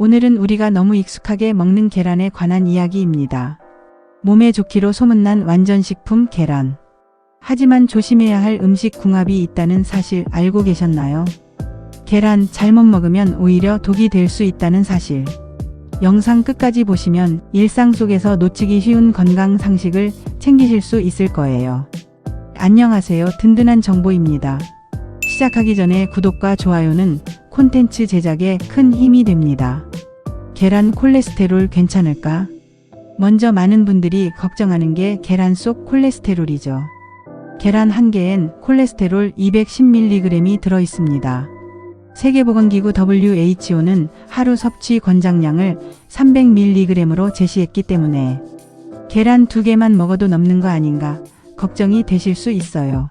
오늘은 우리가 너무 익숙하게 먹는 계란에 관한 이야기입니다. 몸에 좋기로 소문난 완전식품 계란. 하지만 조심해야 할 음식 궁합이 있다는 사실 알고 계셨나요? 계란 잘못 먹으면 오히려 독이 될 수 있다는 사실. 영상 끝까지 보시면 일상 속에서 놓치기 쉬운 건강 상식을 챙기실 수 있을 거예요. 안녕하세요. 든든한 정보입니다. 시작하기 전에 구독과 좋아요는 콘텐츠 제작에 큰 힘이 됩니다. 계란 콜레스테롤 괜찮을까? 먼저 많은 분들이 걱정하는 게 계란 속 콜레스테롤이죠. 계란 한 개엔 콜레스테롤 210mg이 들어 있습니다. 세계보건기구 WHO는 하루 섭취 권장량을 300mg으로 제시했기 때문에 계란 2개만 먹어도 넘는 거 아닌가 걱정이 되실 수 있어요.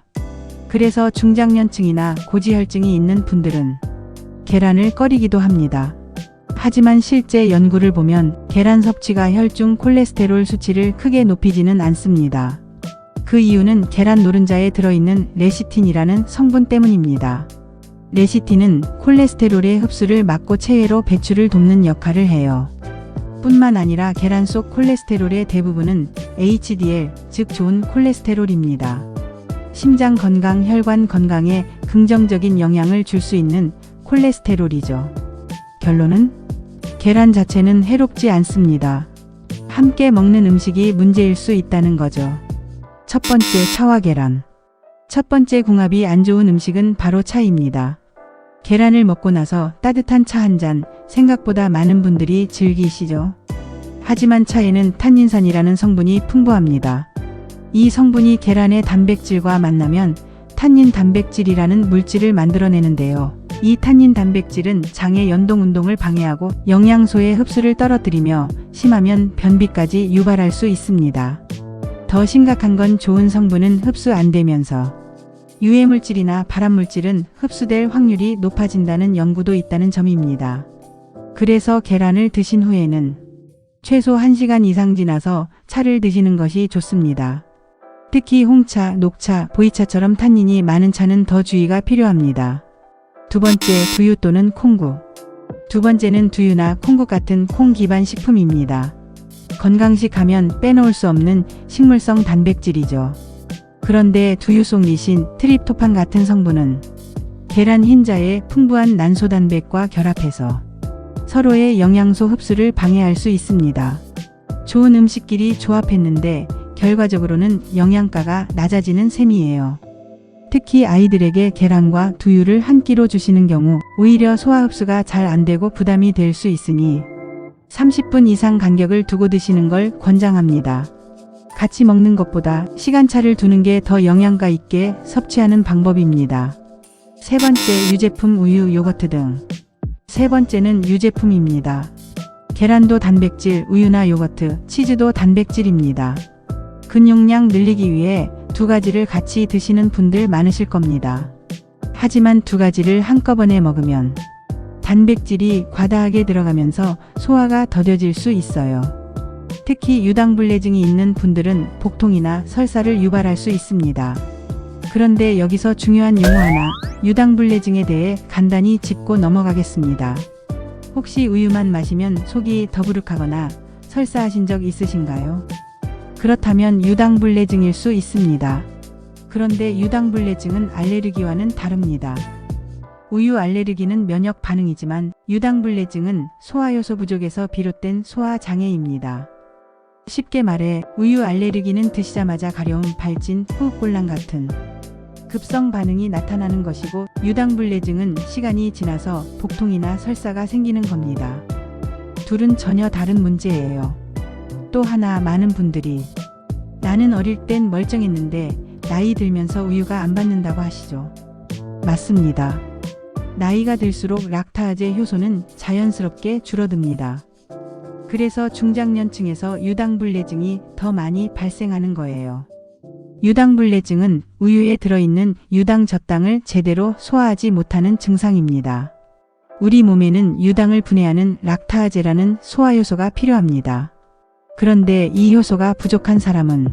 그래서 중장년층이나 고지혈증이 있는 분들은 계란을 꺼리기도 합니다. 하지만 실제 연구를 보면 계란 섭취가 혈중 콜레스테롤 수치를 크게 높이지는 않습니다. 그 이유는 계란 노른자에 들어있는 레시틴이라는 성분 때문입니다. 레시틴은 콜레스테롤의 흡수를 막고 체외로 배출을 돕는 역할을 해요. 뿐만 아니라 계란 속 콜레스테롤의 대부분은 HDL, 즉 좋은 콜레스테롤입니다. 심장 건강, 혈관 건강에 긍정적인 영향을 줄 수 있는 콜레스테롤이죠. 결론은 계란 자체는 해롭지 않습니다. 함께 먹는 음식이 문제일 수 있다는 거죠. 첫 번째, 차와 계란. 첫 번째 궁합이 안 좋은 음식은 바로 차입니다. 계란을 먹고 나서 따뜻한 차 한 잔 생각보다 많은 분들이 즐기시죠. 하지만 차에는 탄닌산이라는 성분이 풍부합니다. 이 성분이 계란의 단백질과 만나면 탄닌 단백질이라는 물질을 만들어내는데요. 이 탄닌 단백질은 장의 연동 운동을 방해하고 영양소의 흡수를 떨어뜨리며 심하면 변비까지 유발할 수 있습니다. 더 심각한 건 좋은 성분은 흡수 안 되면서 유해물질이나 발암물질은 흡수될 확률이 높아진다는 연구도 있다는 점입니다. 그래서 계란을 드신 후에는 최소 1시간 이상 지나서 차를 드시는 것이 좋습니다. 특히 홍차, 녹차, 보이차처럼 탄닌이 많은 차는 더 주의가 필요합니다. 두 번째, 두유 또는 콩국. 두 번째는 두유나 콩국 같은 콩 기반 식품입니다. 건강식 하면 빼놓을 수 없는 식물성 단백질이죠. 그런데 두유 속 리신, 트립토판 같은 성분은 계란 흰자에 풍부한 난소단백과 결합해서 서로의 영양소 흡수를 방해할 수 있습니다. 좋은 음식끼리 조합했는데 결과적으로는 영양가가 낮아지는 셈이에요. 특히 아이들에게 계란과 두유를 한 끼로 주시는 경우 오히려 소화 흡수가 잘 안 되고 부담이 될 수 있으니 30분 이상 간격을 두고 드시는 걸 권장합니다. 같이 먹는 것보다 시간차를 두는 게 더 영양가 있게 섭취하는 방법입니다. 세 번째, 유제품, 우유, 요거트 등. 세 번째는 유제품입니다. 계란도 단백질, 우유나 요거트, 치즈도 단백질입니다. 근육량 늘리기 위해 두 가지를 같이 드시는 분들 많으실 겁니다. 하지만 두 가지를 한꺼번에 먹으면 단백질이 과다하게 들어가면서 소화가 더뎌질 수 있어요. 특히 유당불내증이 있는 분들은 복통이나 설사를 유발할 수 있습니다. 그런데 여기서 중요한 용어 하나, 유당불내증에 대해 간단히 짚고 넘어가겠습니다. 혹시 우유만 마시면 속이 더부룩하거나 설사하신 적 있으신가요? 그렇다면 유당불내증일 수 있습니다. 그런데 유당불내증은 알레르기와는 다릅니다. 우유 알레르기는 면역 반응이지만 유당불내증은 소화효소 부족에서 비롯된 소화장애입니다. 쉽게 말해 우유 알레르기는 드시자마자 가려움, 발진, 호흡곤란 같은 급성 반응이 나타나는 것이고 유당불내증은 시간이 지나서 복통이나 설사가 생기는 겁니다. 둘은 전혀 다른 문제예요. 또 하나, 많은 분들이 나는 어릴 땐 멀쩡했는데 나이 들면서 우유가 안 받는다고 하시죠. 맞습니다. 나이가 들수록 락타아제 효소는 자연스럽게 줄어듭니다. 그래서 중장년층에서 유당불내증이 더 많이 발생하는 거예요. 유당불내증은 우유에 들어있는 유당 젖당을 제대로 소화하지 못하는 증상입니다. 우리 몸에는 유당을 분해하는 락타아제라는 소화효소가 필요합니다. 그런데 이 효소가 부족한 사람은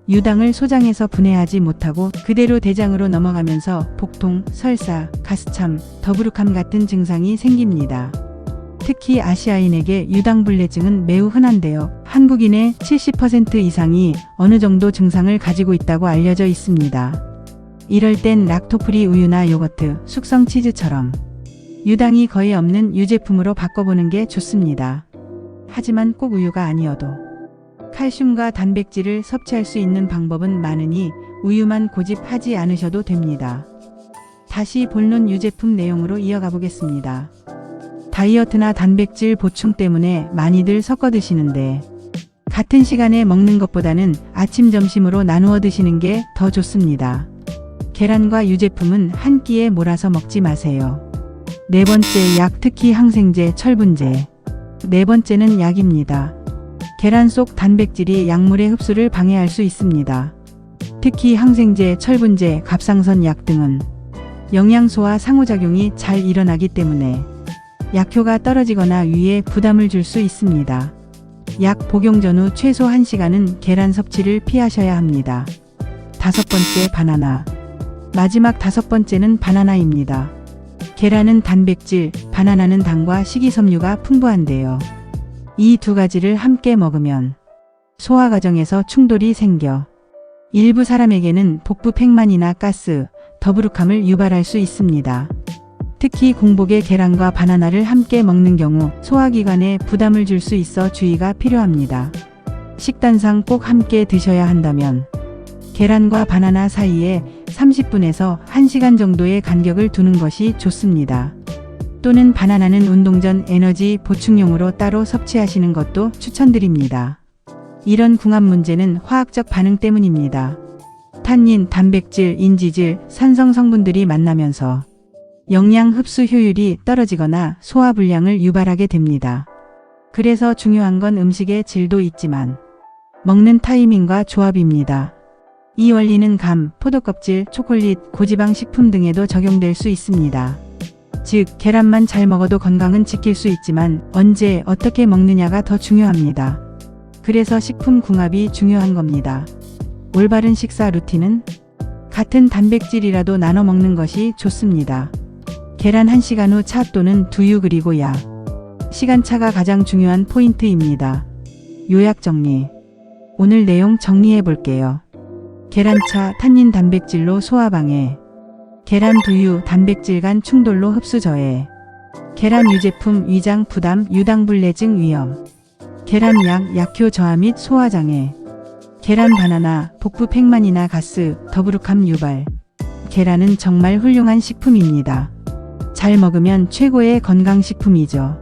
유당을 소장해서 분해하지 못하고 그대로 대장으로 넘어가면서 복통, 설사, 가스참, 더부룩함 같은 증상이 생깁니다. 특히 아시아인에게 유당불내증은 매우 흔한데요. 한국인의 70% 이상이 어느 정도 증상을 가지고 있다고 알려져 있습니다. 이럴 땐 락토프리 우유나 요거트, 숙성 치즈처럼 유당이 거의 없는 유제품으로 바꿔보는 게 좋습니다. 하지만 꼭 우유가 아니어도 칼슘과 단백질을 섭취할 수 있는 방법은 많으니 우유만 고집하지 않으셔도 됩니다. 다시 본론 유제품 내용으로 이어가 보겠습니다. 다이어트나 단백질 보충 때문에 많이들 섞어 드시는데 같은 시간에 먹는 것보다는 아침 점심으로 나누어 드시는 게 더 좋습니다. 계란과 유제품은 한 끼에 몰아서 먹지 마세요. 네 번째, 약, 특히 항생제, 철분제. 네 번째는 약입니다. 계란 속 단백질이 약물의 흡수를 방해할 수 있습니다. 특히 항생제, 철분제, 갑상선 약 등은 영양소와 상호작용이 잘 일어나기 때문에 약효가 떨어지거나 위에 부담을 줄 수 있습니다. 약 복용 전후 최소 1시간은 계란 섭취를 피하셔야 합니다. 다섯 번째, 바나나. 마지막 다섯 번째는 바나나입니다. 계란은 단백질, 바나나는 당과 식이섬유가 풍부한데요. 이 두 가지를 함께 먹으면 소화 과정에서 충돌이 생겨 일부 사람에게는 복부 팽만이나 가스, 더부룩함을 유발할 수 있습니다. 특히 공복에 계란과 바나나를 함께 먹는 경우 소화기관에 부담을 줄 수 있어 주의가 필요합니다. 식단상 꼭 함께 드셔야 한다면 계란과 바나나 사이에 30분에서 1시간 정도의 간격을 두는 것이 좋습니다. 또는 바나나는 운동 전 에너지 보충용으로 따로 섭취하시는 것도 추천드립니다. 이런 궁합 문제는 화학적 반응 때문입니다. 탄닌, 단백질, 인지질, 산성 성분들이 만나면서 영양 흡수 효율이 떨어지거나 소화 불량을 유발하게 됩니다. 그래서 중요한 건 음식의 질도 있지만 먹는 타이밍과 조합입니다. 이 원리는 감, 포도껍질, 초콜릿, 고지방 식품 등에도 적용될 수 있습니다. 즉, 계란만 잘 먹어도 건강은 지킬 수 있지만 언제 어떻게 먹느냐가 더 중요합니다. 그래서 식품 궁합이 중요한 겁니다. 올바른 식사 루틴은 같은 단백질이라도 나눠 먹는 것이 좋습니다. 계란 1시간 후 차 또는 두유 그리고 약. 시간차가 가장 중요한 포인트입니다. 요약 정리. 오늘 내용 정리해 볼게요. 계란차, 탄닌 단백질로 소화 방해. 계란 두유, 단백질 간 충돌로 흡수 저해. 계란 유제품, 위장 부담, 유당불내증 위험. 계란 약, 약효 저하 및 소화 장애. 계란 바나나, 복부 팽만이나 가스, 더부룩함 유발. 계란은 정말 훌륭한 식품입니다. 잘 먹으면 최고의 건강식품이죠.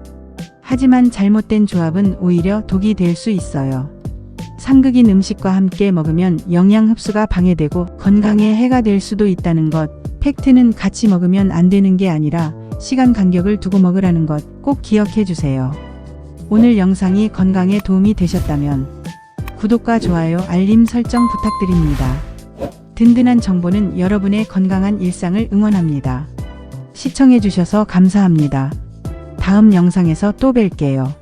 하지만 잘못된 조합은 오히려 독이 될 수 있어요. 상극인 음식과 함께 먹으면 영양 흡수가 방해되고 건강에 해가 될 수도 있다는 것. 팩트는 같이 먹으면 안 되는 게 아니라 시간 간격을 두고 먹으라는 것 꼭 기억해 주세요. 오늘 영상이 건강에 도움이 되셨다면 구독과 좋아요, 알림 설정 부탁드립니다. 든든한 정보는 여러분의 건강한 일상을 응원합니다. 시청해 주셔서 감사합니다. 다음 영상에서 또 뵐게요.